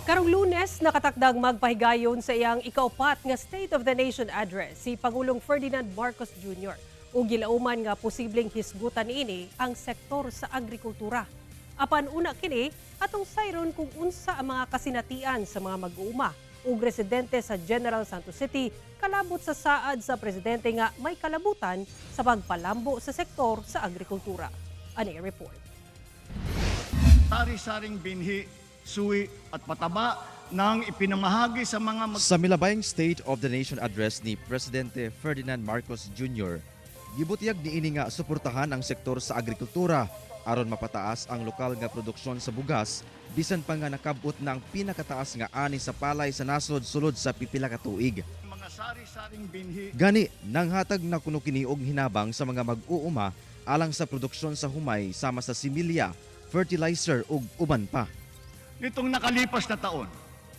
Karong Lunes, nakatakdang magpahigayon sa iyang ikaupat nga State of the Nation address si Pangulong Ferdinand Marcos Jr. o gilauman nga posibleng hisgutan niini ang sektor sa agrikultura. Apan una kini atong sayron kung unsa ang mga kasinatian sa mga mag-uuma ug residente sa General Santos City kalabot sa saad sa presidente nga may kalabutan sa pagpalambo sa sektor sa agrikultura. Ani report. Sari-saring binhi, suwi at pataba nang ipinamahagi sa mga Sa milabayng State of the Nation address ni Presidente Ferdinand Marcos Jr., gibutyag niini nga suportahan ang sektor sa agrikultura aron mapataas ang lokal nga produksyon sa bugas bisan pa nga nakabot na ang pinakataas nga ani sa palay sa nasod sulod sa pipila ka tuig. mga sari-saring binhi. Gani nanghatag na kuno kini og hinabang sa mga mag-uuma alang sa produksyon sa humay sama sa similya, fertilizer ug uban pa. Nitong nakalipas na taon,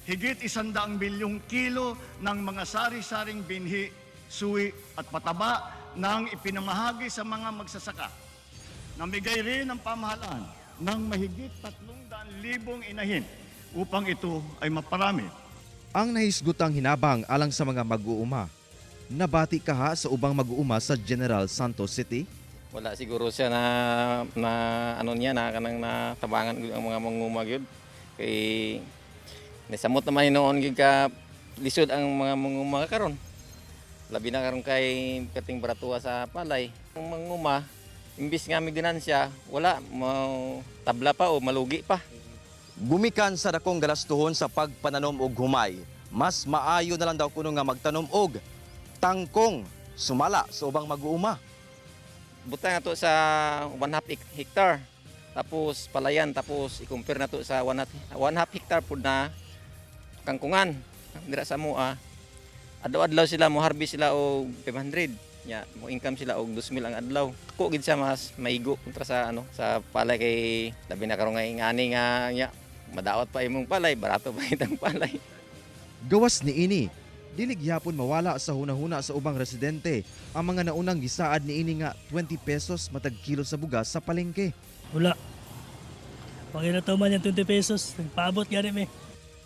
higit 100 bilyong kilo ng mga sari-saring binhi, suwi at pataba nang ipinamahagi sa mga magsasaka. Namigay rin ang pamahalaan ng mahigit 300,000 inahin upang ito ay maparami. Ang nahisgutang hinabang alang sa mga mag-uuma. Nabati kaha sa ubang mag-uuma sa General Santos City? Wala siguro siya na ano niya na kanang natabangan ang mga manguma gyud. Kay nasamot naman noon gyud ka lisod ang mga manguma karon. Labi na karon kay kating baratuwa sa palay. Ang manguma imbis nga mig ganansya, wala mo tabla pa o malugi pa. Gumikan sa dakong galastuhon sa pagpananom og humay, mas maayo na lang daw kuno nga magtanom og tangkong sumala sa ubang mag-uuma. Butang nato sa 1/2 hectare. Tapos palayan, tapos i-compare nato sa 1/2 hectare pud na kangkungan. Dira sa mua, adlaw-adlaw sila mo harvest sila og 500. Ya, mo income sila og 2,000 ang adlaw. Ko gid siya mas maigo kontra sa sa palay kay labi na karon nga ingani nga nya madaot pa imong palay, barato pa itang palay. Gawas ni ini, dili gyapon mawala sa hunahuna sa ubang residente ang mga naunang gisaad ni ini nga 20 pesos matag kilo sa bugas sa palengke. Wala. Pagkinatuman yung 20 pesos, nagpaabot gani me.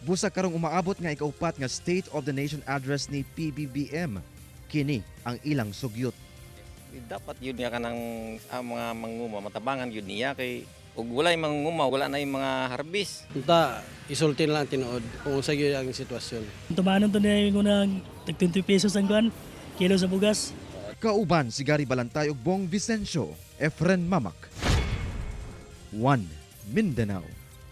Busa karong umaabot nga ikaupat nga State of the Nation address ni PBBM. Kini ang ilang sugyot. Dapat yun niya kanang mga manguma matabangan yun niya kay ug walay manguma wala na yung mga harvest. Unta, isulti na lang tinuod kung sa gyud ang sitwasyon. Tumanon to na yung unang tag 20 pesos ang kuan, kilo sa bugas. Kauban si Gary Balantay ug Bong Vicencio, Efren Mamak. 1 Mindanao.